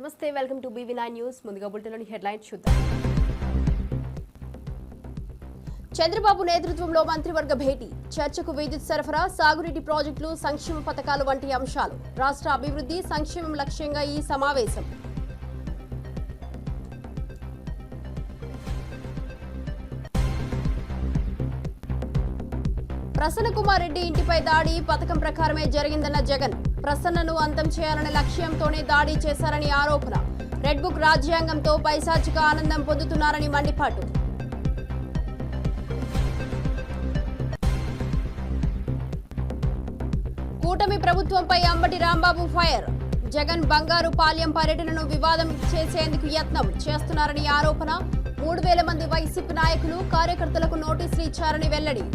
నమస్తే, welcome to BV9 news. ముందుగా బులెటిన్లోని headlines చూద్దాం. చంద్రబాబు నేతృత్వంలో మంత్రివర్గ భేటీ, చర్చకు విద్యుత్ సరఫరా, సాగునీటి ప్రాజెక్టులు, సంక్షేమ పథకాలు వంటి అంశాలు. రాష్ట్ర అభివృద్ధి సంక్షేమం లక్ష్యంగా ఈ సమావేశం. ప్రసన్న కుమార్ రెడ్డి ఇంటిపై దాడి పథకం ప్రకారమే జరిగిందన్న జగన్. ప్రసన్నను అంతం చేయాలనే లక్ష్యంతోనే దాడి చేశారని ఆరోపణ. రెడ్ బుక్ రాజ్యాంగంతో పైశాచిక ఆనందం పొందుతున్నారని మండిపాటు. కూటమి ప్రభుత్వంపై అంబటి రాంబాబు ఫైర్. జగన్ బంగారు పాల్యం పర్యటనను వివాదం చేసేందుకు యత్నం చేస్తున్నారని ఆరోపణ. 3000 మంది వైసీపీ నాయకులు కార్యకర్తలకు నోటీసులు ఇచ్చారని వెల్లడి.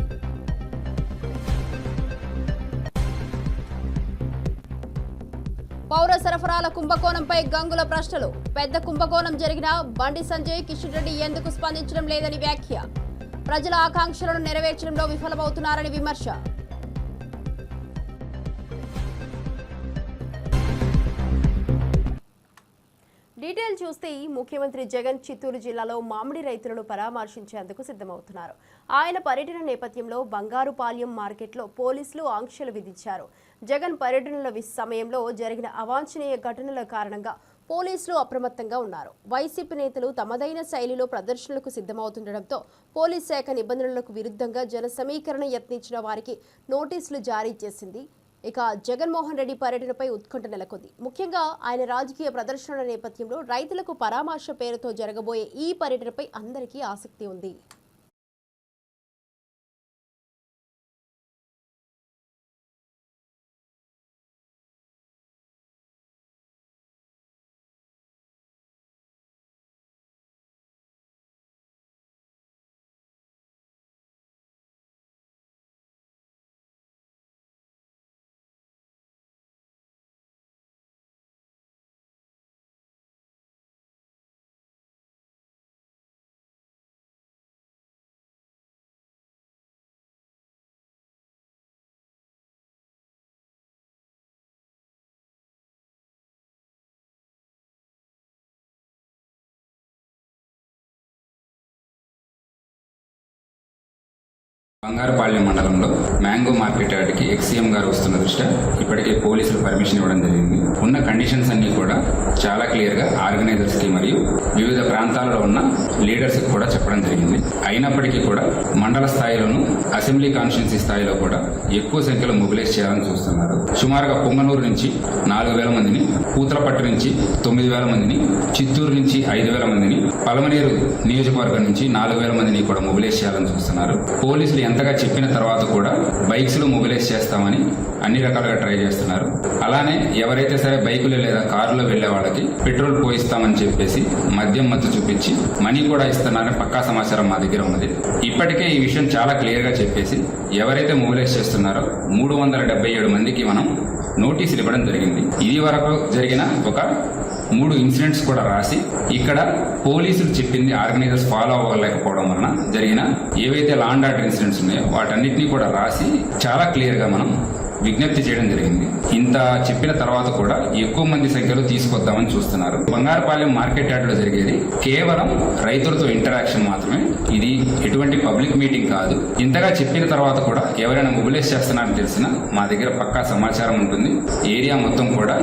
పౌర సరఫరాల కుంభకోణంపై గంగుల ప్రశ్నలు. పెద్ద కుంభకోణం జరిగినా బండి సంజయ్, కిషన్ రెడ్డి ఎందుకు స్పందించడం లేదని వ్యాఖ్య. ప్రజల ఆకాంక్షలను నెరవేర్చడంలో విఫలమవుతున్నారని విమర్శ. డీటెయిల్ చూస్తే ముఖ్యమంత్రి జగన్ చిత్తూరు జిల్లాలో మామిడి రైతులను పరామర్శించేందుకు సిద్ధమవుతున్నారు. ఆయన పర్యటన నేపథ్యంలో బంగారుపాల్యం మార్కెట్లో పోలీసులు ఆంక్షలు విధించారు. జగన్ పర్యటనల సమయంలో జరిగిన అవాంఛనీయ ఘటనల కారణంగా పోలీసులు అప్రమత్తంగా ఉన్నారు. వైసీపీ నేతలు తమదైన శైలిలో ప్రదర్శనలకు సిద్ధమవుతుండటంతో పోలీస్ శాఖ నిబంధనలకు విరుద్ధంగా జన సమీకరణ యత్నించిన వారికి నోటీసులు జారీ చేసింది. ఇక జగన్మోహన్ రెడ్డి పర్యటనపై ఉత్కంఠ నెలకొంది. ముఖ్యంగా ఆయన రాజకీయ ప్రదర్శనల నేపథ్యంలో రైతులకు పరామర్శ పేరుతో జరగబోయే ఈ పర్యటనపై అందరికీ ఆసక్తి ఉంది. బంగారుపాళ్యం మండలంలో మ్యాంగో మార్కెట్ యార్డ్కి ఎక్సీఎం గారు వస్తున్న దృష్ట్యా ఇప్పటికే పోలీసులు పర్మిషన్ ఇవ్వడం జరిగింది. ఉన్న కండిషన్స్ అన్ని కూడా చాలా క్లియర్ గా ఆర్గనైజర్స్ కి మరియు వివిధ ప్రాంతాలలో ఉన్న లీడర్స్ కి కూడా చెప్పడం జరిగింది. అయినప్పటికీ కూడా మండల స్థాయిలోను అసెంబ్లీ కాన్స్టిట్యున్సీ స్థాయిలో కూడా ఎక్కువ సంఖ్యలో మొబిలైజ్ చేయాలని చూస్తున్నారు. సుమారుగా పొంగనూరు నుంచి 4000 మందిని, పూతలపట్టు నుంచి 9000 మందిని, చిత్తూరు నుంచి 5000 మందిని, పలమనేరు నియోజకవర్గం నుంచి 4000 మందిని కూడా మొబిలైజ్ చేయాలని చూస్తున్నారు. పోలీసులు ఎంతగా చెప్పిన తర్వాత కూడా బైక్స్ లో మొబిలైజ్ చేస్తామని అన్ని రకాలుగా ట్రై చేస్తున్నారు. అలానే ఎవరైతే సరే బైకులు లేదా కారులో వెళ్లే వాళ్ళకి పెట్రోల్ పోయిస్తామని చెప్పేసి మద్యం మత్తు చూపించి మనీ కూడా ఇస్తున్నారని పక్కా సమాచారం మా దగ్గర ఉన్నది. ఇప్పటికే ఈ విషయం చాలా క్లియర్ గా చెప్పేసి ఎవరైతే మొబిలైజ్ చేస్తున్నారో 377 మందికి మనం నోటీసులు ఇవ్వడం జరిగింది. ఇది వరకు జరిగిన ఒక 3 ఇన్సిడెంట్స్ కూడా రాసి ఇక్కడ పోలీసులు చెప్పింది ఆర్గనైజర్స్ ఫాలో అవ్వలేకపోవడం వలన జరిగిన ఏవైతే లా అండ్ ఆర్డర్ ఇన్సిడెంట్స్ ఉన్నాయో వాటన్నిటినీ కూడా రాసి చాలా క్లియర్ గా మనం విజ్ఞప్తి చేయడం జరిగింది. ఇంత చెప్పిన తర్వాత కూడా ఎక్కువ మంది సంఖ్యలో తీసుకొద్దామని చూస్తున్నారు. బంగారుపాలెం మార్కెట్ యార్డ్ లో జరిగేది కేవలం రైతులతో ఇంటరాక్షన్ మాత్రమే. ఇది ఎటువంటి పబ్లిక్ మీటింగ్ కాదు. ఇంతగా చెప్పిన తర్వాత కూడా ఎవరైనా మొబిలైజ్ చేస్తున్నారని తెలిసినా మా దగ్గర పక్కా సమాచారం ఉంటుంది. ఏరియా మొత్తం కూడా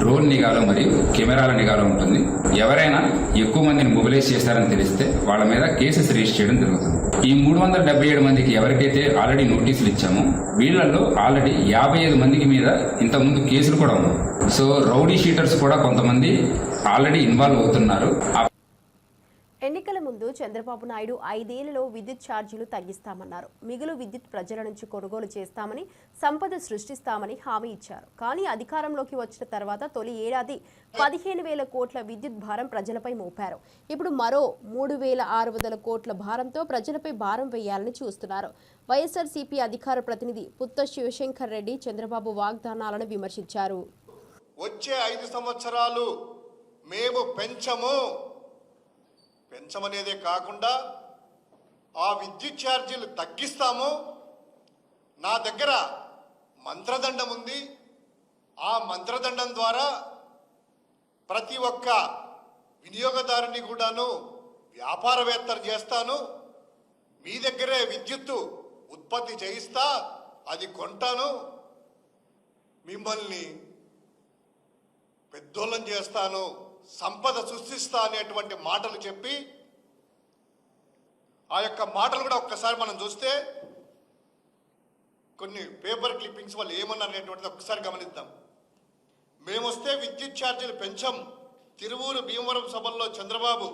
డ్రోన్ నిఘాలో మరియు కెమెరాల నిఘాలో ఉంటుంది. ఎవరైనా ఎక్కువ మందిని మొబిలైజ్ చేశారని తెలిస్తే వాళ్ళ మీద కేసెస్ రిజిస్టర్ చేయడం జరుగుతుంది. ఈ 377 మందికి ఎవరికైతే ఆల్రెడీ నోటీసులు ఇచ్చామో వీళ్లలో ఆల్రెడీ 55 మందికి మీద ఇంతకుముందు కేసులు కూడా ఉన్నాయి. సో రౌడీ షీటర్స్ కూడా కొంతమంది ఆల్రెడీ ఇన్వాల్వ్ అవుతున్నారు. ఎన్నికల ముందు చంద్రబాబు నాయుడు 5 ఏళ్లలో విద్యుత్ ఛార్జీలు తగ్గిస్తామన్నారు. మిగులు విద్యుత్ ప్రజల నుంచి కొనుగోలు చేస్తామని, సంపద సృష్టిస్తామని హామీ ఇచ్చారు. కానీ అధికారంలోకి వచ్చిన తర్వాత తొలి ఏడాది 15,000 కోట్ల విద్యుత్ భారం ప్రజలపై మోపారు. ఇప్పుడు మరో 3,600 కోట్ల భారంతో ప్రజలపై భారం వేయాలని చూస్తున్నారు. వైఎస్ఆర్సీపీ అధికార ప్రతినిధి పుత్త శివశంకర్ రెడ్డి చంద్రబాబు వాగ్దానాలను విమర్శించారు. వచ్చే 5 సంవత్సరాలు మేము పెంచమనేదే కాకుండా ఆ విద్యుత్ ఛార్జీలు తగ్గిస్తాము. నా దగ్గర మంత్రదండం ఉంది. ఆ మంత్రదండం ద్వారా ప్రతి ఒక్క వినియోగదారుని కూడాను వ్యాపారవేత్తలు చేస్తాను, మీ దగ్గరే విద్యుత్తు ఉత్పత్తి చేయిస్తా, అది కొంటాను, మిమ్మల్ని పెద్దోళ్ళం చేస్తాను, సంపద సృష్టిస్తా అనేటువంటి మాటలు చెప్పి, ఆ యొక్క మాటలు కూడా ఒక్కసారి మనం చూస్తే కొన్ని పేపర్ క్లిప్పింగ్స్ వాళ్ళు ఏమన్నారు అనేటువంటిది ఒక్కసారి గమనిద్దాం. మేమొస్తే విద్యుత్ ఛార్జీలు పెంచం. తిరువూరు భీమవరం సభల్లో చంద్రబాబు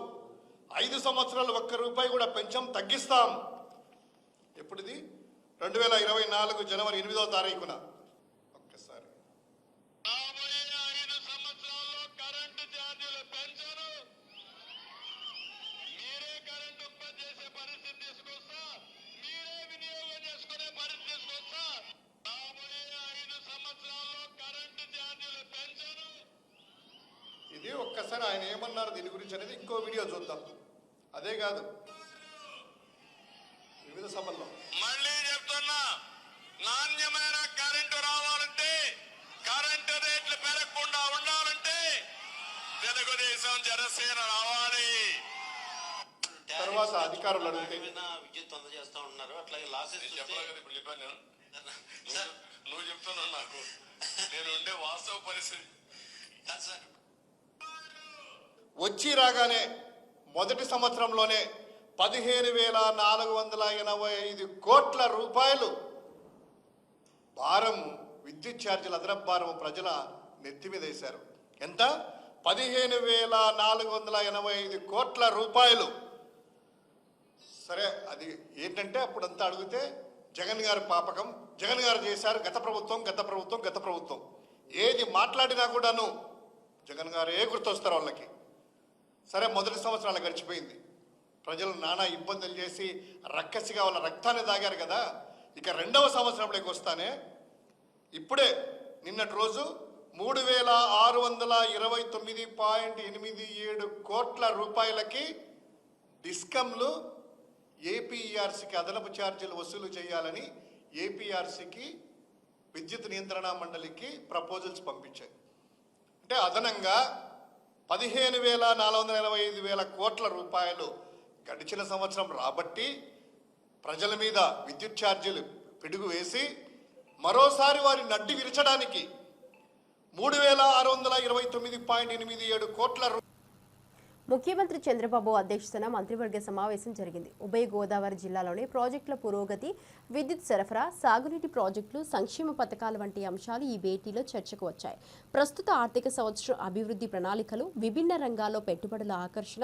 5 సంవత్సరాలు ₹1 కూడా పెంచం, తగ్గిస్తాం. ఎప్పుడుది? 2024 జనవరి 8వ తారీఖున. ఒక్కసారి ఇది ఒక్కసారి ఆయన ఏమన్నారు దీని గురించి అనేది ఇంకో వీడియో చూద్దాం. అదే కాదు, వివిధ సభల్లో మళ్ళీ చెప్తున్నా, నాణ్యమైన కరెంటు రావాలంటే, కరెంటు రేట్లు పెరగకుండా ఉండాలంటే తెలుగుదేశం జనసేన రావాలి. తర్వాత అధికారులు అడిగితే విద్యుత్ అందజేస్తా ఉన్నారు. అట్లాగే లాసెస్ ఇప్పుడు చెప్పాను నేను. నువ్వు చెప్తున్నావు నాకు, నేను ఉండే వాస్తవ పరిస్థితి సార్. వచ్చి రాగానే మొదటి సంవత్సరంలోనే 15,485 కోట్ల రూపాయలు భారం, విద్యుత్ ఛార్జీల అదనపు భారం ప్రజల నెత్తి మీద వేశారు. ఎంత? 15,485 కోట్ల రూపాయలు. సరే, అది ఏంటంటే అప్పుడంతా అడిగితే జగన్ గారి పాపకం, జగన్ గారు చేశారు, గత ప్రభుత్వం. ఏది మాట్లాడినా కూడాను జగన్ గారే గుర్తొస్తారు వాళ్ళకి. సరే, మొదటి సంవత్సరాలు గడిచిపోయింది. ప్రజలు నానా ఇబ్బందులు చేసి రక్కసిగా వాళ్ళ రక్తాన్ని తాగారు కదా. ఇక రెండవ సంవత్సరంలోకి వస్తానే ఇప్పుడే నిన్నటి రోజు 3,629.87 కోట్ల రూపాయలకి డిస్కంలు ఏపీఆర్సీకి అదనపు ఛార్జీలు వసూలు చేయాలని ఏపీఆర్సీకి విద్యుత్ నియంత్రణ మండలికి ప్రపోజల్స్ పంపించాయి. అంటే అదనంగా 15,485 కోట్ల రూపాయలు గడిచిన సంవత్సరం రాబట్టి ప్రజల మీద విద్యుత్ ఛార్జీలు పిడుగు వేసి మరోసారి వారి నడ్డి విరచడానికి 3,629.87 కోట్ల ముఖ్యమంత్రి చంద్రబాబు అధ్యక్షతన మంత్రివర్గ సమావేశం జరిగింది. ఉభయ గోదావరి జిల్లాలోని ప్రాజెక్టుల పురోగతి, విద్యుత్ సరఫరా, సాగునీటి ప్రాజెక్టులు, సంక్షేమ పథకాల వంటి అంశాలు ఈ భేటీలో చర్చకు వచ్చాయి. ప్రస్తుత ఆర్థిక సంవత్సరం అభివృద్ధి ప్రణాళికలు, విభిన్న రంగాల్లో పెట్టుబడుల ఆకర్షణ,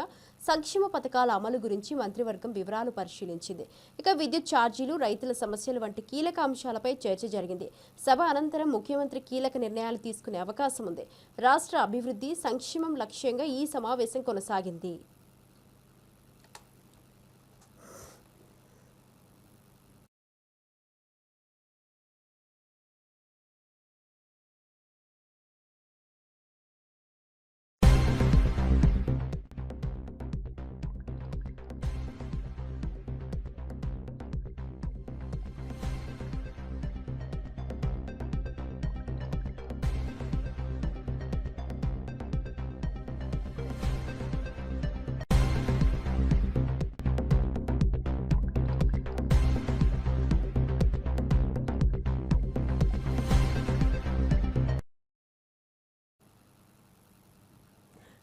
సంక్షేమ పథకాల అమలు గురించి మంత్రివర్గం వివరాలు పరిశీలించింది. ఇక విద్యుత్ ఛార్జీలు, రైతుల సమస్యలు వంటి కీలక అంశాలపై చర్చ జరిగింది. సభ అనంతరం ముఖ్యమంత్రి కీలక నిర్ణయాలు తీసుకునే అవకాశం ఉంది. రాష్ట్ర అభివృద్ధి, సంక్షేమం లక్ష్యంగా ఈ సమావేశం కొనసాగింది.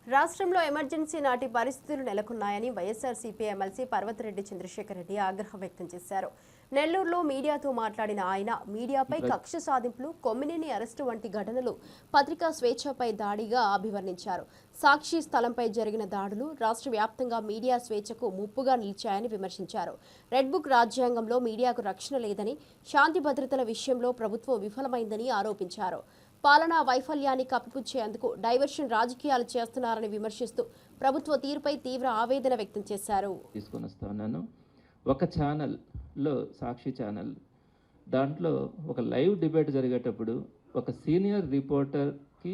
రాష్ట్రంలో ఎమర్జెన్సీ నాటి పరిస్థితులు నెలకొన్నాయని వైఎస్ఆర్సీపీ ఎమ్మెల్సీ పర్వతిరెడ్డి చంద్రశేఖర్ రెడ్డి ఆగ్రహం వ్యక్తం చేశారు. నెల్లూరులో మీడియాతో మాట్లాడిన ఆయన మీడియాపై కక్ష సాధింపులు, కొమ్మినేని అరెస్టు వంటి ఘటనలు పత్రికా స్వేచ్ఛపై దాడిగా అభివర్ణించారు. సాక్షి స్థలంపై జరిగిన దాడులు రాష్ట్ర వ్యాప్తంగా మీడియా స్వేచ్ఛకు ముప్పుగా నిలిచాయని విమర్శించారు. రెడ్ బుక్ రాజ్యాంగంలో మీడియాకు రక్షణ లేదని, శాంతి భద్రతల విషయంలో ప్రభుత్వం విఫలమైందని ఆరోపించారు. పాలనా వైఫల్యాన్ని కప్పిపుచ్చేందుకు డైవర్షన్ రాజకీయాలు చేస్తున్నారని విమర్శిస్తూ ప్రభుత్వ తీరుపై తీవ్ర ఆవేదన వ్యక్తం చేశారు. తీసుకొని వస్తున్నాను. ఒక ఛానల్లో, సాక్షి ఛానల్, దాంట్లో ఒక లైవ్ డిబేట్ జరిగేటప్పుడు ఒక సీనియర్ రిపోర్టర్కి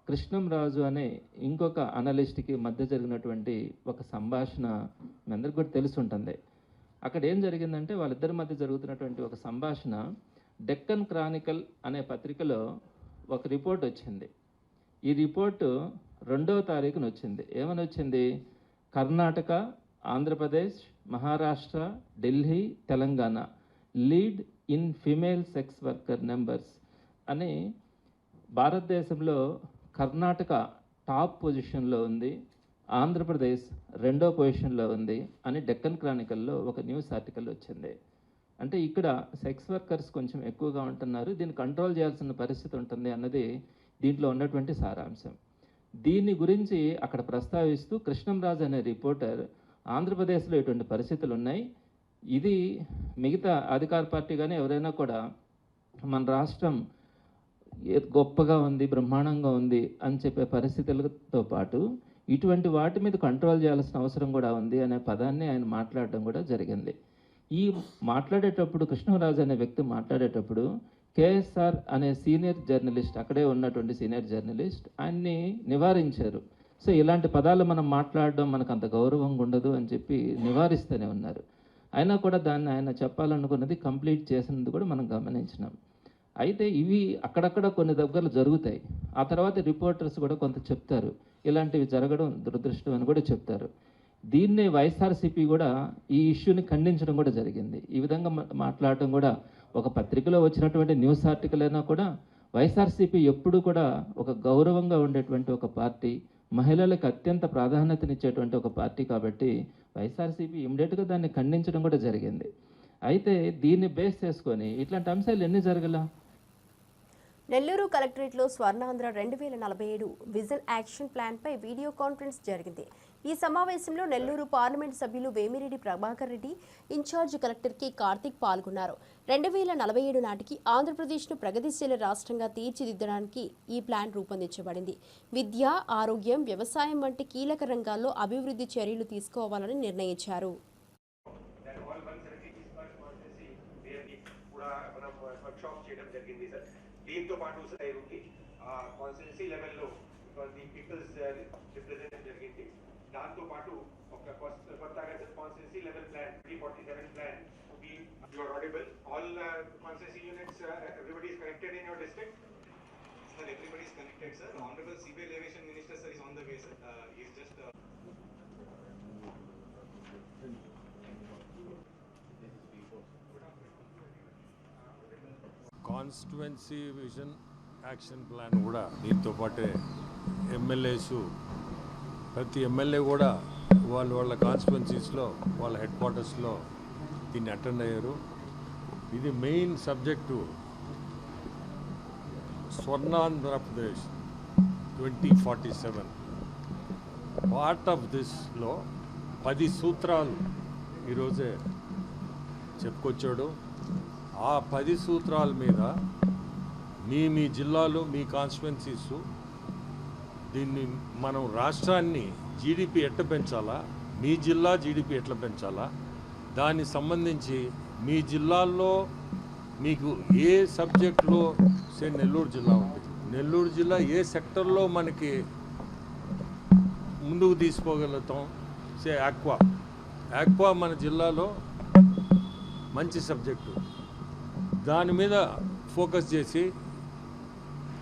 కృష్ణంరాజు అనే ఇంకొక అనలిస్ట్కి మధ్య జరిగినటువంటి ఒక సంభాషణ మీ అందరికీ కూడా తెలుసుంటుంది. అక్కడ ఏం జరిగిందంటే వాళ్ళిద్దరి మధ్య జరుగుతున్నటువంటి ఒక సంభాషణ డెక్కన్ క్రానికల్ అనే పత్రికలో ఒక రిపోర్ట్ వచ్చింది. ఈ రిపోర్టు 2వ తారీఖున వచ్చింది. ఏమని వచ్చింది? Karnataka, Andhra Pradesh, Maharashtra, Delhi, Telangana lead in female sex worker numbers అని భారతదేశంలో కర్ణాటక టాప్ పొజిషన్లో ఉంది, ఆంధ్రప్రదేశ్ 2వ పొజిషన్లో ఉంది అని డెక్కన్ క్రానికల్లో ఒక న్యూస్ ఆర్టికల్ వచ్చింది. అంటే ఇక్కడ సెక్స్ వర్కర్స్ కొంచెం ఎక్కువగా ఉంటున్నారు, దీన్ని కంట్రోల్ చేయాల్సిన పరిస్థితి ఉంటుంది అన్నది దీంట్లో ఉన్నటువంటి సారాంశం. దీని గురించి అక్కడ ప్రస్తావిస్తూ కృష్ణంరాజు అనే రిపోర్టర్ ఆంధ్రప్రదేశ్లో ఇటువంటి పరిస్థితులు ఉన్నాయి, ఇది మిగతా అధికార పార్టీ కానీ ఎవరైనా కూడా మన రాష్ట్రం గొప్పగా ఉంది, బ్రహ్మాండంగా ఉంది అని చెప్పే పరిస్థితులతో పాటు ఇటువంటి వాటి మీద కంట్రోల్ చేయాల్సిన అవసరం కూడా ఉంది అనే పదాన్ని ఆయన మాట్లాడడం కూడా జరిగింది. ఈ మాట్లాడేటప్పుడు కృష్ణరాజు అనే వ్యక్తి మాట్లాడేటప్పుడు కేఎస్ఆర్ అనే సీనియర్ జర్నలిస్ట్, అక్కడే ఉన్నటువంటి సీనియర్ జర్నలిస్ట్ ఆయన్ని నివారించారు. సో ఇలాంటి పదాలు మనం మాట్లాడడం మనకు అంత గౌరవంగా ఉండదు అని చెప్పి నివారిస్తూనే ఉన్నారు. అయినా కూడా దాన్ని ఆయన చెప్పాలనుకున్నది కంప్లీట్ చేసినది కూడా మనం గమనించినాం. అయితే ఇవి అక్కడక్కడ కొన్ని దగ్గరలు జరుగుతాయి, ఆ తర్వాత రిపోర్టర్స్ కూడా కొంత చెప్తారు ఇలాంటివి జరగడం దురదృష్టం అని కూడా చెప్తారు. దీన్నే వైఎస్ఆర్సీపీ కూడా ఈ ఇష్యూని ఖండించడం కూడా జరిగింది. ఈ విధంగా మాట్లాడటం కూడా ఒక పత్రికలో వచ్చినటువంటి న్యూస్ ఆర్టికల్ అయినా కూడా వైఎస్ఆర్సీపీ ఎప్పుడు కూడా ఒక గౌరవంగా ఉండేటువంటి ఒక పార్టీ, మహిళలకు అత్యంత ప్రాధాన్యతనిచ్చేటువంటి ఒక పార్టీ కాబట్టి వైఎస్ఆర్సీపీ ఇమ్మీడియట్గా దాన్ని ఖండించడం కూడా జరిగింది. అయితే దీన్ని బేస్ చేసుకొని ఇట్లాంటి అంశాలు ఎన్ని జరగలా? నెల్లూరు కలెక్టరేట్లో స్వర్ణాంధ్ర 2047 విజన్ యాక్షన్ ప్లాన్పై వీడియో కాన్ఫరెన్స్ జరిగింది. ఈ సమావేశంలో నెల్లూరు పార్లమెంటు సభ్యులు Vemireddy Prabhakar Reddy, in charge collector K Karthik పాల్గొన్నారు. 2047 నాటికి ఆంధ్రప్రదేశ్ను ప్రగతిశీల రాష్ట్రంగా తీర్చిదిద్దడానికి ఈ ప్లాన్ రూపొందించబడింది. విద్య, ఆరోగ్యం, వ్యవసాయం వంటి కీలక రంగాల్లో అభివృద్ధి చర్యలు తీసుకోవాలని నిర్ణయించారు. దీంతో పాటు కాన్స్టిట్యున్సీ లెవెల్లో పీపుల్స్ రిప్రజెంట్ జరిగింది. దాంతో పాటు ఒక కొత్తగా constituency level plan 347 plan to be your audible all constituency units everybody is connected in your district. Sir, everybody is connected, sir. Honorable Civil Aviation Minister, sir, is on the way, sir. He is just constituency vision action plan కూడా దీంతో పాటే MLAs ప్రతి MLA కూడా వాళ్ళ కాన్స్టిట్యుయెన్సీస్లో వాళ్ళ head క్వార్టర్స్లో దీన్ని attend అయ్యారు. ఇది main subject Swarnandhra Pradesh 2047. Part of దిస్లో 10 సూత్రాలు ఈరోజే చెప్పుకొచ్చాడు. ఆ 10 సూత్రాల మీద మీ జిల్లాలో మీ కాన్స్టిట్యుయెన్సీస్ దీన్ని మనం రాష్ట్రాన్ని జీడిపి ఎట్లా పెంచాలా, మీ జిల్లా జీడిపి ఎట్లా పెంచాలా, దానికి సంబంధించి మీ జిల్లాల్లో మీకు ఏ సబ్జెక్టులో నెల్లూరు జిల్లా ఉంది, నెల్లూరు జిల్లా ఏ సెక్టర్లో మనకి ముందుకు తీసుకోగలుగుతాం. ఆక్వా మన జిల్లాలో మంచి సబ్జెక్టు, దాని మీద ఫోకస్ చేసి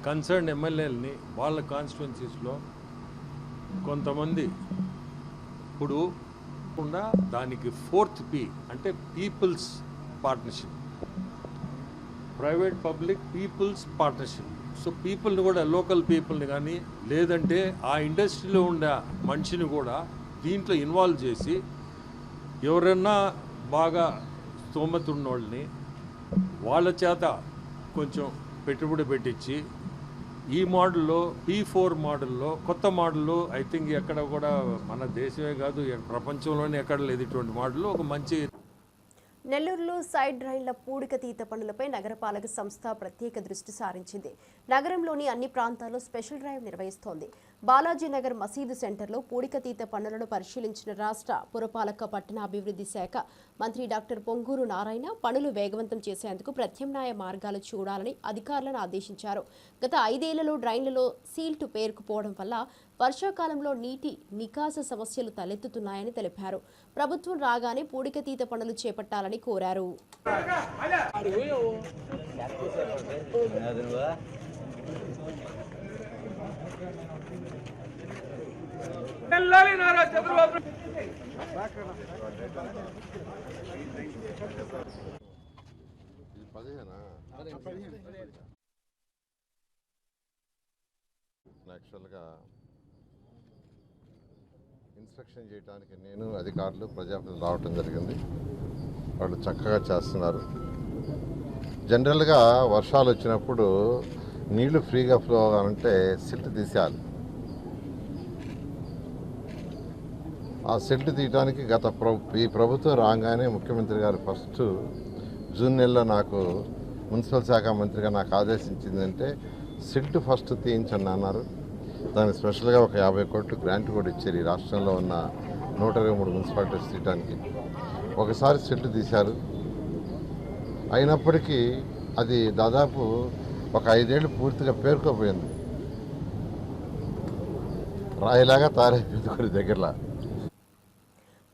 కన్సర్న్ ఎమ్మెల్యేలని వాళ్ళ కాన్స్టిట్యుయెన్సీస్లో కొంతమంది ఇప్పుడు దానికి 4th P అంటే people's partnership, private public people's partnership. So పీపుల్ని కూడా లోకల్ పీపుల్ని కానీ లేదంటే ఆ ఇండస్ట్రీలో ఉండే మనిషిని కూడా దీంట్లో ఇన్వాల్వ్ చేసి ఎవరన్నా బాగా స్తోమత ఉన్నోళ్ళని వాళ్ళ చేత కొంచెం పెట్టుబడి పెట్టించి ఈ మోడల్లో P4 మోడల్లో కొత్త మోడల్లో ఐ థింక్ ఎక్కడ కూడా మన దేశమే కాదు ప్రపంచంలోనే ఎక్కడ లేదు ఇటువంటి మోడల్లో ఒక మంచి. నెల్లూరులో సైడ్ డ్రైన్ల పూడికతీత పనులపై నగరపాలక సంస్థ ప్రత్యేక దృష్టి సారించింది. నగరంలోని అన్ని ప్రాంతాల్లో స్పెషల్ డ్రైవ్ నిర్వహిస్తోంది. బాలాజీనగర్ మసీదు సెంటర్లో పూడికతీత పనులను పరిశీలించిన రాష్ట్ర పురపాలక పట్టణాభివృద్ధి శాఖ మంత్రి డాక్టర్ పొంగూరు నారాయణ పనులు వేగవంతం చేసేందుకు ప్రత్యామ్నాయ మార్గాలు చూడాలని అధికారులను ఆదేశించారు. గత 5 ఏళ్లలో డ్రైన్లలో సీల్టు పేరుకుపోవడం వల్ల వర్షాకాలంలో నీటి నికాస సమస్యలు తలెత్తుతున్నాయని తెలిపారు. ప్రభుత్వం రాగానే పూడికతీత పనులు చేపట్టాలని కోరారు. యాక్చువల్గా ఇన్స్పెక్షన్ చేయడానికి నేను అధికారులు ప్రజాప్రతినిధులు రావటం జరిగింది. వాళ్ళు చక్కగా చేస్తున్నారు. జనరల్గా వర్షాలు వచ్చినప్పుడు నీళ్లు ఫ్రీగా ఫ్లో అవ్వాలంటే సిల్ట్ తీసేయాలి. ఆ సిల్ట్ తీయడానికి ఈ ప్రభుత్వం రాగానే ముఖ్యమంత్రి గారు ఫస్ట్ జూన్ నెలలో నాకు మున్సిపల్ శాఖ మంత్రిగా నాకు ఆదేశించిందంటే సిల్ట్ ఫస్ట్ తీయించండి అన్నారు. దానికి స్పెషల్గా ఒక 50 కోట్లు గ్రాంట్ కూడా ఇచ్చారు ఈ రాష్ట్రంలో ఉన్న 123 మున్సిపాలిటీస్ తీయడానికి. ఒకసారి సిల్ట్ తీశారు. అయినప్పటికీ అది దాదాపు ఒక 5 ఏళ్ళు పూర్తిగా పేరుకోపోయింది, రాయిలాగా తయారైపోయింది కొన్ని దగ్గరలో.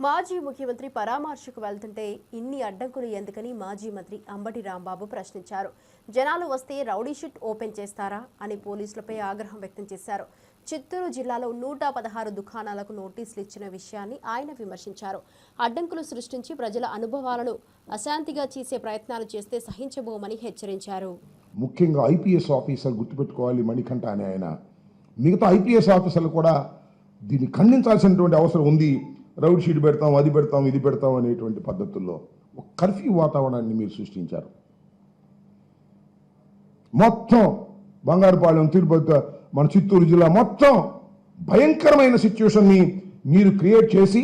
మాజీ ముఖ్యమంత్రి పరామర్శకు వెళ్తుంటే ఇన్ని అడ్డంకులు ఎందుకని మాజీ మంత్రి అంబటి రాంబాబు ప్రశ్నించారు. జనాలు వస్తే రౌడీ షీట్ ఓపెన్ చేస్తారా అని పోలీసులపై ఆగ్రహం వ్యక్తం చేశారు. చిత్తూరు జిల్లాలో 116 దుకాణాలకు నోటీసులు ఇచ్చిన విషయాన్ని ఆయన విమర్శించారు. అడ్డంకులు సృష్టించి ప్రజల అనుభవాలను అశాంతిగా చేసే ప్రయత్నాలు చేస్తే సహించబోమని హెచ్చరించారు. ముఖ్యంగా ఐపీఎస్ ఆఫీసర్ గుర్తుపెట్టుకోవాలి మణికంఠ అని ఆయన. మిగతా ఐపీఎస్ ఆఫీసర్లు కూడా దీన్ని ఖండించాల్సినటువంటి అవసరం ఉంది. రౌడ్ షీట్ పెడతాం, అది పెడతాం, ఇది పెడతాం అనేటువంటి పద్ధతుల్లో ఒక కర్ఫ్యూ వాతావరణాన్ని మీరు సృష్టించారు. మొత్తం బంగారుపాలెం, తిరుపతి, మన చిత్తూరు జిల్లా మొత్తం భయంకరమైన సిచ్యువేషన్ని మీరు క్రియేట్ చేసి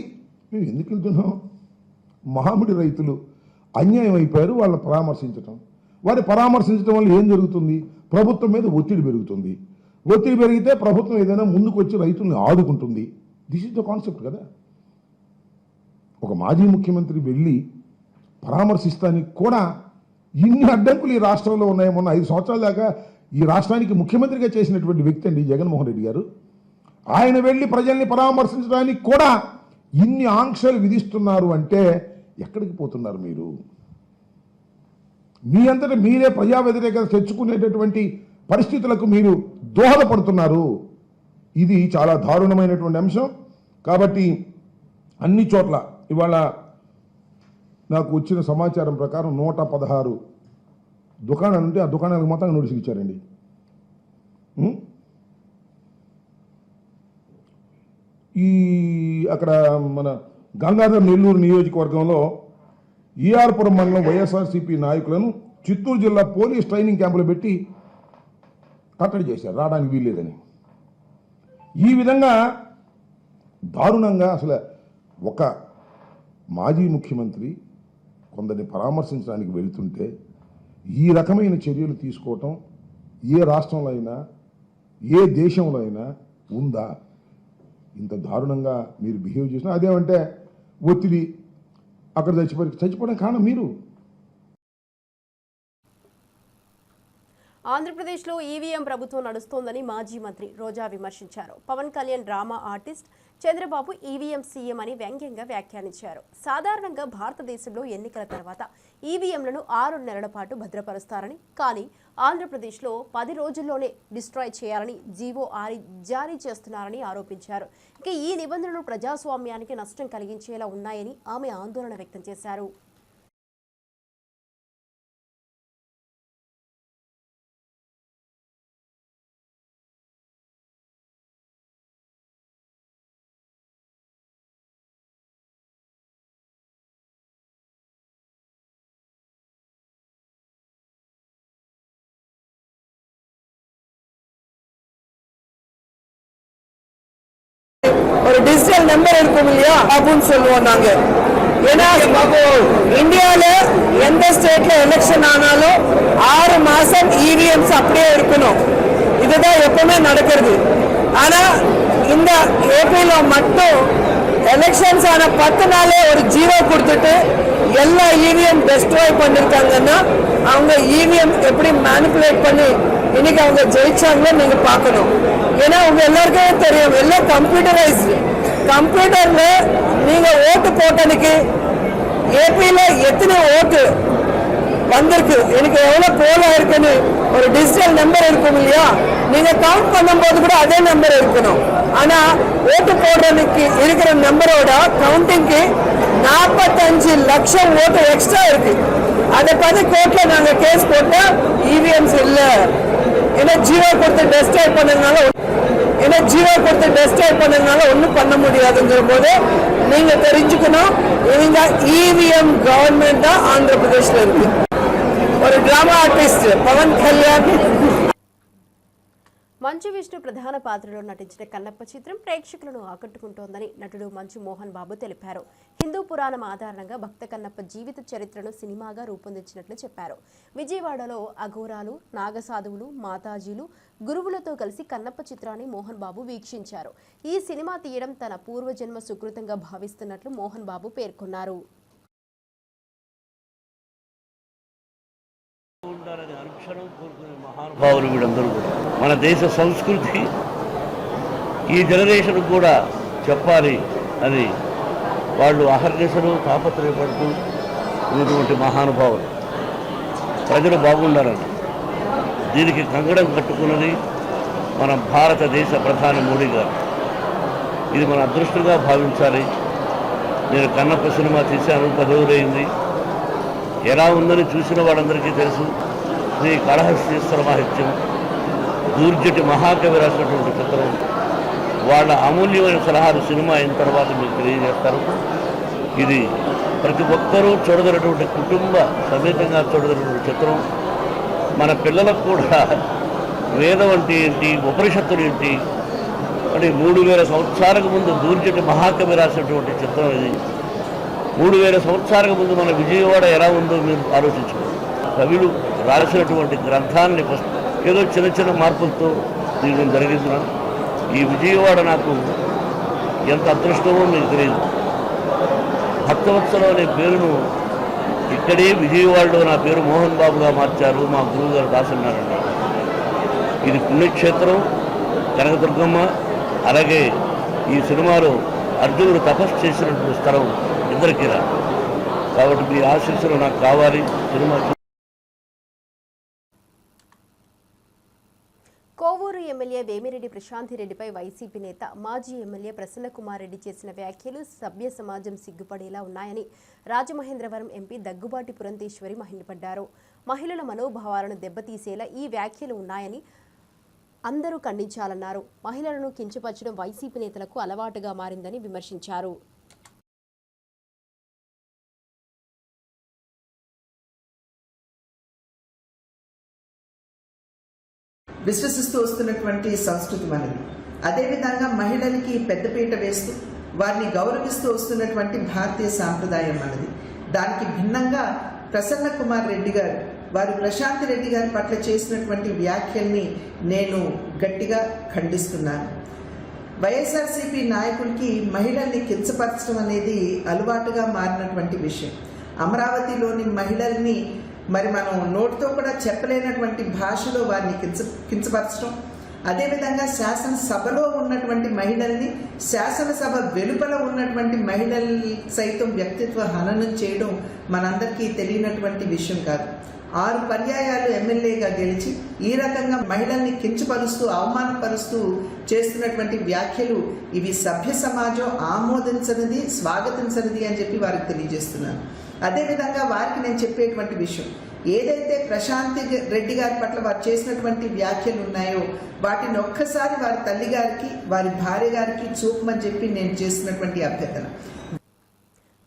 మేము ఎందుకు వెళ్తున్నాం? మామిడి రైతులు అన్యాయం అయిపోయారు, వాళ్ళని పరామర్శించటం. వారిని పరామర్శించడం వల్ల ఏం జరుగుతుంది? ప్రభుత్వం మీద ఒత్తిడి పెరుగుతుంది. ఒత్తిడి పెరిగితే ప్రభుత్వం ఏదైనా ముందుకు వచ్చి రైతుల్ని ఆదుకుంటుంది. దిస్ ఇస్ ద కాన్సెప్ట్ కదా. ఒక మాజీ ముఖ్యమంత్రి వెళ్ళి పరామర్శిస్తానికి కూడా ఇన్ని అడ్డంకులు ఈ రాష్ట్రంలో ఉన్నాయి. మొన్న 5 సంవత్సరాల దాకా ఈ రాష్ట్రానికి ముఖ్యమంత్రిగా చేసినటువంటి వ్యక్తి అండి జగన్మోహన్ రెడ్డి గారు. ఆయన వెళ్ళి ప్రజల్ని పరామర్శించడానికి కూడా ఇన్ని ఆంక్షలు విధిస్తున్నారు అంటే ఎక్కడికి పోతున్నారు మీరు? మీ అంతటా మీరే ప్రజా వ్యతిరేకత తెచ్చుకునేటటువంటి పరిస్థితులకు మీరు దోహదపడుతున్నారు. ఇది చాలా దారుణమైనటువంటి అంశం. కాబట్టి అన్ని చోట్ల ఇవాళ నాకు వచ్చిన సమాచారం ప్రకారం 116 దుకాణాలు ఉంటే ఆ దుకాణాలకు మొత్తం నోటీసులు ఇచ్చారండి. ఈ అక్కడ మన గంగాధర్ నెల్లూరు నియోజకవర్గంలో ఈఆర్పురం మండలం వైఎస్ఆర్సీపీ నాయకులను చిత్తూరు జిల్లా పోలీస్ ట్రైనింగ్ క్యాంపులో పెట్టి కట్టడి చేశారు, రావడానికి వీల్లేదని. ఈ విధంగా దారుణంగా అసలు ఒక మాజీ ముఖ్యమంత్రి కొందరిని పరామర్శించడానికి వెళ్తుంటే ఈ రకమైన చర్యలు తీసుకోవటం ఏ రాష్ట్రంలో అయినా ఏ దేశంలో అయినా ఉందా? ఇంత దారుణంగా మీరు బిహేవ్ చేసినా అదేమంటే ఒత్తిడి, అక్కడ చచ్చిపోవడం కారణం మీరు. ఆంధ్రప్రదేశ్లో ఈవీఎం ప్రభుత్వం నడుస్తోందని మాజీ మంత్రి రోజా విమర్శించారు. Pawan Kalyan drama artist, Chandrababu EVM CM అని వ్యంగ్యంగా వ్యాఖ్యానించారు. సాధారణంగా భారతదేశంలో ఎన్నికల తర్వాత ఈవీఎంలను 6 నెలల పాటు భద్రపరుస్తారని, కానీ ఆంధ్రప్రదేశ్లో 10 రోజుల్లోనే డిస్ట్రాయ్ చేయాలని జీవో జారీ చేస్తున్నారని ఆరోపించారు. ఇక ఈ నిబంధనలు ప్రజాస్వామ్యానికి నష్టం కలిగించేలా ఉన్నాయని ఆమె ఆందోళన వ్యక్తం చేశారు. ஒரு டிஜிட்டல் நம்பர் இருக்கும் இல்லையா அப்படின்னு சொல்லுவோம் நாங்க. ஏன்னா இந்தியாவில் எந்த ஸ்டேட்ல எலெக்ஷன் ஆனாலும் 6 மாசம் இவிஎம்ஸ் அப்படியே இருக்கணும். இதுதான் எப்பவுமே நடக்கிறது. ஆனா இந்த ஏபில மட்டும் எலெக்ஷன்ஸ் ஆன 10 நாளே ஒரு ஜீரோ கொடுத்துட்டு எல்லா இவிஎம் டெஸ்ட்ராய் பண்ணிருக்காங்கன்னா அவங்க இவிஎம் எப்படி மேனிப்புலேட் பண்ணி இன்னைக்கு அவங்க ஜெயிச்சாங்களோ நீங்க பார்க்கணும். ஏன்னா உங்க எல்லாருக்குமே தெரியும், எல்லாம் கம்ப்யூட்டரைஸ்டு. கம்ப்யூட்டர்ல நீங்க ஓட்டு போட்டனுக்கு ஏபில எத்தனை ஓட்டு வந்திருக்கு, எனக்கு எவ்வளவு போல இருக்குன்னு ஒரு டிஜிட்டல் நம்பர் இருக்கும் இல்லையா, நீங்க கவுண்ட் பண்ணும்போது கூட அதே நம்பர் இருக்கணும். ஆனா ஓட்டு போடுறதுக்கு இருக்கிற நம்பரோட கவுண்டிங்க்கு 45 லட்சம் ஓட்டு எக்ஸ்ட்ரா இருக்கு. அதை பார்த்து கோர்ட்ல நாங்க கேஸ் போட்டா இவிஎம்ஸ் இல்ல, ஏன்னா ஜீரோ கொடுத்து டெஸ்ட்ராய் பண்ணதுனால ஒன்றும் பண்ண முடியாதுங்கிற போது நீங்க தெரிஞ்சுக்கணும், இவங்க இவிஎம் கவர்மெண்ட் தான் ஆந்திர பிரதேஷ்ல இருக்கு. ஒரு டிராமா ఆర్టిస్ట్ పవన్ కళ్యాణ్. మంచు విష్ణు ప్రధాన పాత్రలో నటించిన కన్నప్ప చిత్రం ప్రేక్షకులను ఆకట్టుకుంటోందని నటుడు మంచు మోహన్ బాబు తెలిపారు. హిందూ పురాణం ఆధారంగా భక్త కన్నప్ప జీవిత చరిత్రను సినిమాగా రూపొందించినట్లు చెప్పారు. విజయవాడలో అఘోరాలు, నాగసాధువులు, మాతాజీలు, గురువులతో కలిసి కన్నప్ప చిత్రాన్ని మోహన్ బాబు వీక్షించారు. ఈ సినిమా తీయడం తన పూర్వజన్మ సుకృతంగా భావిస్తున్నట్లు మోహన్ బాబు పేర్కొన్నారు. ఉండాలని అనుక్షణం కోరుకునే మహానుభావులు వీళ్ళందరూ కూడా మన దేశ సంస్కృతి ఈ జనరేషన్ కూడా చెప్పాలి అని వాళ్ళు అహర్నిశలు తాపత్రయపడుతూ ఉన్నటువంటి మహానుభావులు. ప్రజలు బాగుండాలని దీనికి కంగడం కట్టుకున్నది మన భారతదేశ ప్రధాని మోడీ గారు. ఇది మన అదృష్టంగా భావించాలి. నేను కన్నప్ప సినిమా తీశాను, 10 రోజులైంది. ఎలా ఉందని చూసిన వాళ్ళందరికీ తెలుసు. శ్రీ కాళహస్తీశ్వర మహత్యం, దూర్జటి మహాకవి రాసినటువంటి చిత్రం. వాళ్ళ అమూల్యమైన సలహాలు సినిమా అయిన తర్వాత మీకు తెలియజేస్తారు. ఇది ప్రతి ఒక్కరూ చూడదగినటువంటి కుటుంబ సమేతంగా చూడదగినటువంటి చిత్రం. మన పిల్లలకు కూడా వేదం అంటే ఏంటి, ఉపనిషత్తులు ఏంటి అంటే 3000 సంవత్సరాలకు ముందు దూర్జటి మహాకవి రాసినటువంటి చిత్రం ఇది. 3000 సంవత్సరాలకు ముందు మన విజయవాడ ఎలా ఉందో మీరు ఆలోచించుకోండి. కవులు రాసినటువంటి గ్రంథాన్ని ఏదో చిన్న చిన్న మార్పులతో తీయడం జరిగింది. ఈ విజయవాడ నాకు ఎంత అదృష్టమో మీకు తెలియదు. భక్తవత్సలం అనే పేరును ఇక్కడే విజయవాడలో నా పేరు మోహన్ బాబుగా మార్చారు మా గురువు గారు రాసున్నారండి. ఇది పుణ్యక్షేత్రం, కనకదుర్గమ్మ, అలాగే ఈ సినిమాలో అర్జునుడు తపస్సు చేసినటువంటి స్థలం ఇద్దరికీ రా. కాబట్టి మీ ఆశీస్సులు నాకు కావాలి. సినిమా కోవూరు ఎమ్మెల్యే వేమిరెడ్డి ప్రశాంతిరెడ్డిపై వైసీపీ నేత మాజీ ఎమ్మెల్యే ప్రసన్నకుమార్ రెడ్డి చేసిన వ్యాఖ్యలు సభ్య సమాజం సిగ్గుపడేలా ఉన్నాయని రాజమహేంద్రవరం ఎంపీ దగ్గుబాటి పురంధేశ్వరి మండిపడ్డారు. మహిళల మనోభావాలను దెబ్బతీసేలా ఈ వ్యాఖ్యలు ఉన్నాయని అందరూ ఖండించాలన్నారు. మహిళలను కించపరచడం వైసీపీ నేతలకు అలవాటుగా మారిందని విమర్శించారు. విశ్వసిస్తూ వస్తున్నటువంటి సంస్కృతి మనది. అదేవిధంగా మహిళలకి పెద్దపీట వేస్తూ వారిని గౌరవిస్తూ వస్తున్నటువంటి భారతీయ సాంప్రదాయం మనది. దానికి భిన్నంగా ప్రసన్న కుమార్ రెడ్డి గారు వారు ప్రశాంత్ రెడ్డి గారి పట్ల చేసినటువంటి వ్యాఖ్యల్ని నేను గట్టిగా ఖండిస్తున్నాను. వైఎస్ఆర్సీపీ నాయకులకి మహిళల్ని కించపరచడం అనేది అలవాటుగా మారినటువంటి విషయం. అమరావతిలోని మహిళల్ని మరి మనం నోటితో కూడా చెప్పలేనటువంటి భాషలో వారిని కించపరచడం, అదేవిధంగా శాసనసభలో ఉన్నటువంటి మహిళల్ని శాసనసభ వెలుపల ఉన్నటువంటి మహిళల్ని సైతం వ్యక్తిత్వ హననం చేయడం మనందరికీ తెలియనటువంటి విషయం కాదు. 6 పర్యాయాలు ఎమ్మెల్యేగా గెలిచి ఈ రకంగా మహిళల్ని కించపరుస్తూ అవమానపరుస్తూ చేస్తున్నటువంటి వ్యాఖ్యలు ఇవి సభ్య సమాజం ఆమోదించనిది, స్వాగతించనిది అని చెప్పి వారికి తెలియజేస్తున్నాను. అదేవిధంగా వారికి నేను చెప్పేటువంటి విషయం, ఏదైతే ప్రశాంత్ రెడ్డి గారి పట్ల వారు చేసినటువంటి వ్యాఖ్యలు ఉన్నాయో వాటిని ఒక్కసారి వారి తల్లి గారికి వారి భార్య గారికి చూపమని చెప్పి నేను చేసినటువంటి అభ్యర్థన.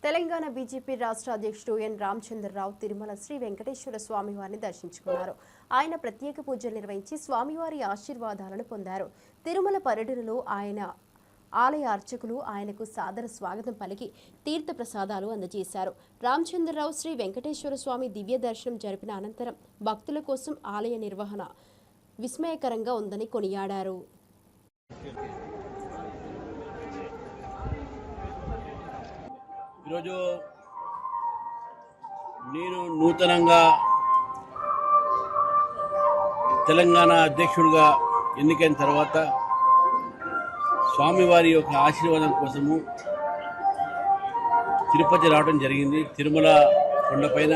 తెలంగాణ బీజేపీ రాష్ట్ర అధ్యక్షుడు ఎన్ రామచంద్రరావు తిరుమల శ్రీ వెంకటేశ్వర స్వామివారిని దర్శించుకున్నారు. ఆయన ప్రత్యేక పూజలు నిర్వహించి స్వామివారి ఆశీర్వాదాలను పొందారు. తిరుమల పర్యటనలో ఆయన ఆలయ అర్చకులు ఆయనకు సాదర స్వాగతం పలికి తీర్థ ప్రసాదాలు అందజేశారు. రామచంద్రరావు శ్రీ వెంకటేశ్వర స్వామి దివ్య దర్శనం జరిపిన అనంతరం భక్తుల కోసం ఆలయ నిర్వహణ విస్మయకరంగా ఉందని కొనియాడారు. ఈరోజు నేను నూతనంగా తెలంగాణ అధ్యక్షుడిగా ఎన్నికైన తర్వాత స్వామివారి యొక్క ఆశీర్వాదం కోసము తిరుపతి రావడం జరిగింది. తిరుమల కొండపైన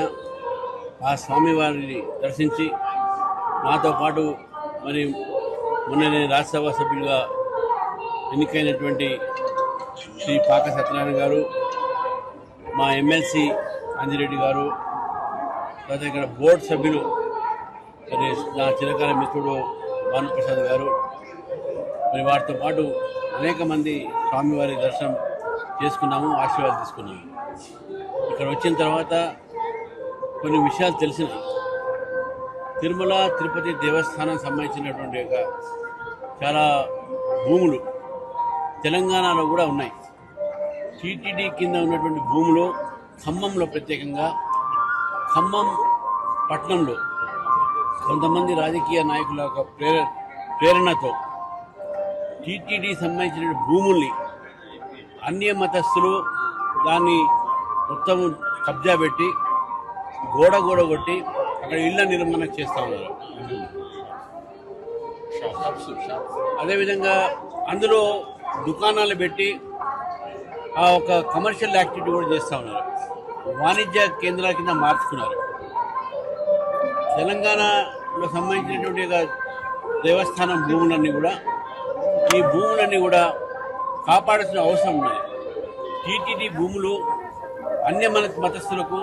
ఆ స్వామివారిని దర్శించి నాతో పాటు మరి మొన్ననే రాజ్యసభ సభ్యులుగా ఎన్నికైనటువంటి శ్రీ పాక సత్యనారాయణ గారు, మా ఎమ్మెల్సీ అంజిరెడ్డి గారు, తర్వాత ఇక్కడ బోర్డు సభ్యులు మరి నా చిరకాల మిత్రుడు భానుప్రసాద్ గారు, మరి వారితో పాటు అనేక మంది స్వామివారి దర్శనం చేసుకున్నాము, ఆశీర్వాదం తీసుకున్నాము. ఇక్కడ వచ్చిన తర్వాత కొన్ని విషయాలు తెలిసినాయి. తిరుమల తిరుపతి దేవస్థానం సంబంధించినటువంటి చాలా భూములు తెలంగాణలో కూడా ఉన్నాయి. టీటీడీ కింద ఉన్నటువంటి భూములు ఖమ్మంలో, ప్రత్యేకంగా ఖమ్మం పట్టణంలో కొంతమంది రాజకీయ నాయకుల యొక్క ప్రేరణతో టీటీడీ సంబంధించిన భూముల్ని అన్య మతస్థులు దాన్ని మొత్తం కబ్జా పెట్టి గోడ కొట్టి అక్కడ ఇళ్ల నిర్మాణం చేస్తూ ఉన్నారు. అదేవిధంగా అందులో దుకాణాలు పెట్టి ఆ ఒక కమర్షియల్ యాక్టివిటీ కూడా చేస్తూ ఉన్నారు. వాణిజ్య కేంద్రాల కింద మార్చుకున్నారు. తెలంగాణలో సంబంధించినటువంటి దేవస్థానం భూములన్నీ కూడా, ఈ భూములన్నీ కూడా కాపాడాల్సిన అవసరం ఉన్నది. టీటీడీ భూములు అన్య మతస్థులకు.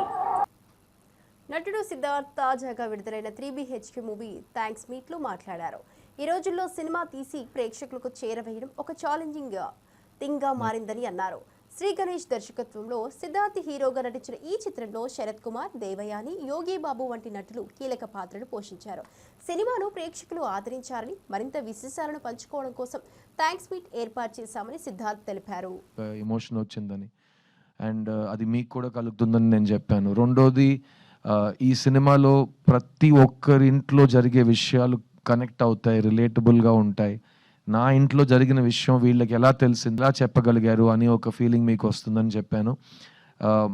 నటుడు సిద్ధార్థ్ తాజాగా విడుదలైన 3BHK మూవీ థ్యాంక్స్ మీట్లో మాట్లాడారు. ఈ రోజుల్లో సినిమా తీసి ప్రేక్షకులకు చేరవేయడం ఒక ఛాలెంజింగ్ థింగ్గా మారిందని అన్నారు. శ్రీ గణేష్ దర్శకత్వంలో సిద్ధార్థ్ హీరోగా నటించిన ఈ చిత్రంలో శరత్ కుమార్, దేవయాని, యోగి బాబు వంటి నటులు కీలక పాత్రలు పోషించారు. సినిమాను ప్రేక్షకులు ఆదరించారని, మరింత విశేషాలను పంచుకోవడం కోసం థ్యాంక్స్ మీట్ ఏర్పాటు చేశామని సిద్ధార్థ్ తెలిపారు. ఎమోషన్ వచ్చిందని అండ్ అది మీకు కూడా కలుగుతుందని నేను చెప్పాను. రెండోది, ఈ సినిమాలో ప్రతి ఒక్కరింట్లో జరిగే విషయాలు కనెక్ట్ అవుతాయి, రిలేటబుల్గా ఉంటాయి. నా ఇంట్లో జరిగిన విషయం వీళ్ళకి ఎలా తెలిసింది, ఎలా చెప్పగలిగారు అని ఒక ఫీలింగ్ మీకు వస్తుందని చెప్పాను.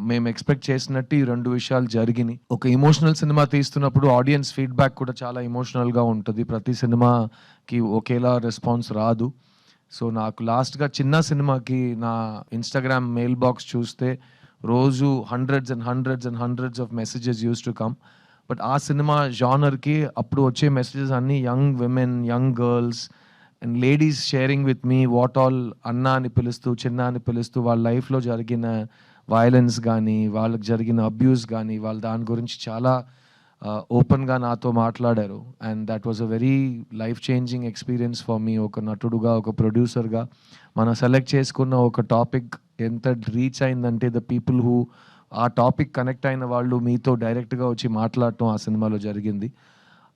మేము ఎక్స్పెక్ట్ చేసినట్టు ఈ రెండు విషయాలు జరిగినాయి. ఒక ఎమోషనల్ సినిమా తీస్తున్నప్పుడు ఆడియన్స్ ఫీడ్బ్యాక్ కూడా చాలా ఎమోషనల్గా ఉంటుంది. ప్రతి సినిమాకి ఒకేలా రెస్పాన్స్ రాదు. సో నాకు లాస్ట్గా చిన్న సినిమాకి నా ఇన్స్టాగ్రామ్ మెయిల్ బాక్స్ చూస్తే రోజు hundreds of messages use to come. But ఆ సినిమా జానర్కి అప్పుడు వచ్చే మెసేజెస్ అన్నీ young women, young girls and ladies sharing with me what all అన్న అని పిలుస్తూ, చిన్న అని పిలుస్తూ వాళ్ళ లైఫ్లో జరిగిన వైలెన్స్ కానీ, వాళ్ళకి జరిగిన అబ్యూస్ కానీ, వాళ్ళ దాని గురించి చాలా ఓపెన్గా నాతో మాట్లాడారు. And that was a very life changing experience for me. ఒక నటుడుగా, ఒక ప్రొడ్యూసర్గా మనం సెలెక్ట్ చేసుకున్న ఒక టాపిక్ ఎంత రీచ్ అయిందంటే ద పీపుల్ హూ ఆ టాపిక్ కనెక్ట్ అయిన వాళ్ళు మీతో డైరెక్ట్గా వచ్చి మాట్లాడటం ఆ సినిమాలో జరిగింది.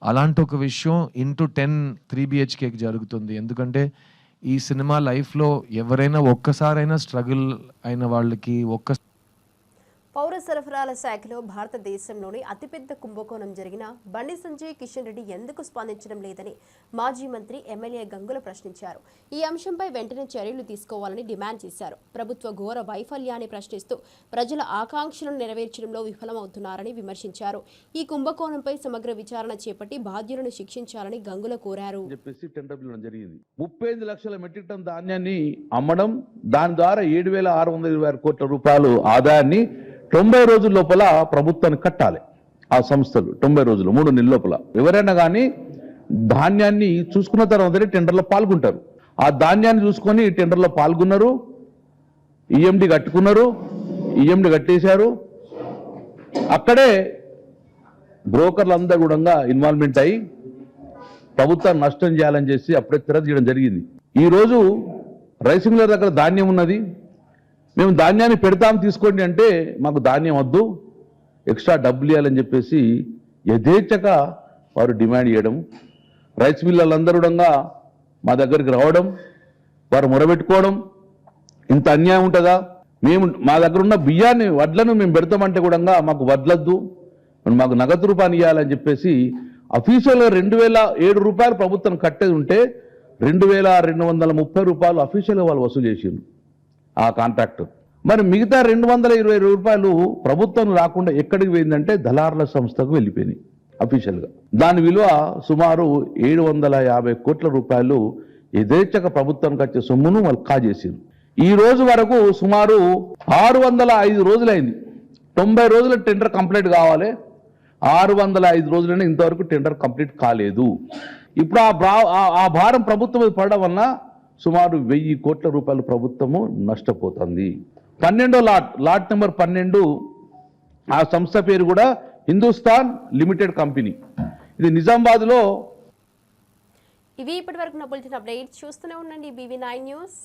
అలాంటి ఒక విషయం ఇంటూ 10 3BHKకి జరుగుతుంది. ఎందుకంటే ఈ సినిమా లైఫ్లో ఎవరైనా ఒక్కసారైనా స్ట్రగుల్ అయిన వాళ్ళకి పౌర సరఫరాల శాఖలో భారతదేశంలోని అతిపెద్ద కుంభకోణం జరిగిన బండి సంజయ్ కిషన్ రెడ్డి ఎందుకు స్పందించడం లేదని మాజీ మంత్రి ఎమ్మెల్యే గంగుల ప్రశ్నించారు. ఈ అంశంపై వెంటనే చర్యలు తీసుకోవాలని డిమాండ్ చేశారు. ప్రభుత్వ ఘోర వైఫల్యాన్ని ప్రశ్నిస్తూ ప్రజల ఆకాంక్షలను నెరవేర్చడంలో విఫలమవుతున్నారని విమర్శించారు. ఈ కుంభకోణంపై సమగ్ర విచారణ చేపట్టి బాధ్యులను శిక్షించాలని గంగుల కోరారు. 35 లక్షల మెట్రిక్ టన్ ధాన్యాన్ని అమ్మడం, దాని ద్వారా 7,626 కోట్ల రూపాయలు ఆదాయాన్ని 90 రోజుల లోపల ప్రభుత్వానికి కట్టాలి. ఆ సంస్థలు 90 రోజులు, 3 నెలల లోపల. ఎవరైనా కానీ ధాన్యాన్ని చూసుకున్న తర్వాతనే టెండర్లో పాల్గొంటారు. ఆ ధాన్యాన్ని చూసుకొని టెండర్లో పాల్గొన్నారు, ఈఎండి కట్టుకున్నారు, ఈఎండి కట్టేశారు. అక్కడే బ్రోకర్లు అందరూ కూడా ఇన్వాల్వ్మెంట్ అయ్యి ప్రభుత్వాన్ని నష్టం చేయాలని చేసి అప్పుడే తిరగడం జరిగింది. ఈరోజు రైస్ మిల్లర్ దగ్గర ధాన్యం ఉన్నది, మేము ధాన్యాన్ని పెడతాం తీసుకోండి అంటే మాకు ధాన్యం వద్దు, ఎక్స్ట్రా డబ్బులు ఇవ్వాలని చెప్పేసి యథేచ్ఛగా వారు డిమాండ్ చేయడం, రైస్ మిల్లర్లందరూ కూడా మా దగ్గరికి రావడం, వారు మొరబెట్టుకోవడం. ఇంత అన్యాయం ఉంటుందా? మేము మా దగ్గర ఉన్న బియ్యాన్ని, వడ్లను మేము పెడతామంటే కూడా మాకు వడ్లద్దు, మాకు నగదు రూపాయలు ఇవ్వాలని చెప్పేసి అఫీషియల్గా 2,007 రూపాయలు ప్రభుత్వం కట్టేది ఉంటే 2,230 రూపాయలు అఫీషియల్గా వాళ్ళు వసూలు చేసిండ్రు ఆ కాంట్రాక్టర్. మరి మిగతా 220 రూపాయలు ప్రభుత్వం రాకుండా ఎక్కడికి పోయిందంటే దళారుల సంస్థకు వెళ్ళిపోయినాయి అఫీషియల్గా. దాని విలువ సుమారు 750 కోట్ల రూపాయలు యథేచ్ఛగా ప్రభుత్వానికి వచ్చే సొమ్మును వాళ్ళు కాజేసిండ్రు. ఈ రోజు వరకు సుమారు 605 రోజులైంది. 90 రోజుల టెండర్ కంప్లీట్ కావాలి, 605 రోజులైనా ఇంతవరకు టెండర్ కంప్లీట్ కాలేదు. ఇప్పుడు ఆ భారం ప్రభుత్వం మీద పడడం వలన సుమారు 1000 కోట్ల రూపాయలు ప్రభుత్వము నష్టపోతుంది. 12వ లాట్ నెంబర్ 12 ఆ సంస్థ పేరు కూడా హిందుస్థాన్ లిమిటెడ్ కంపెనీ. ఇది నిజామాబాద్లో. ఇవి ఇప్పటివరకు నా బులెటిన్ అప్డేట్స్. చూస్తూనే ఉండండి BV9 న్యూస్.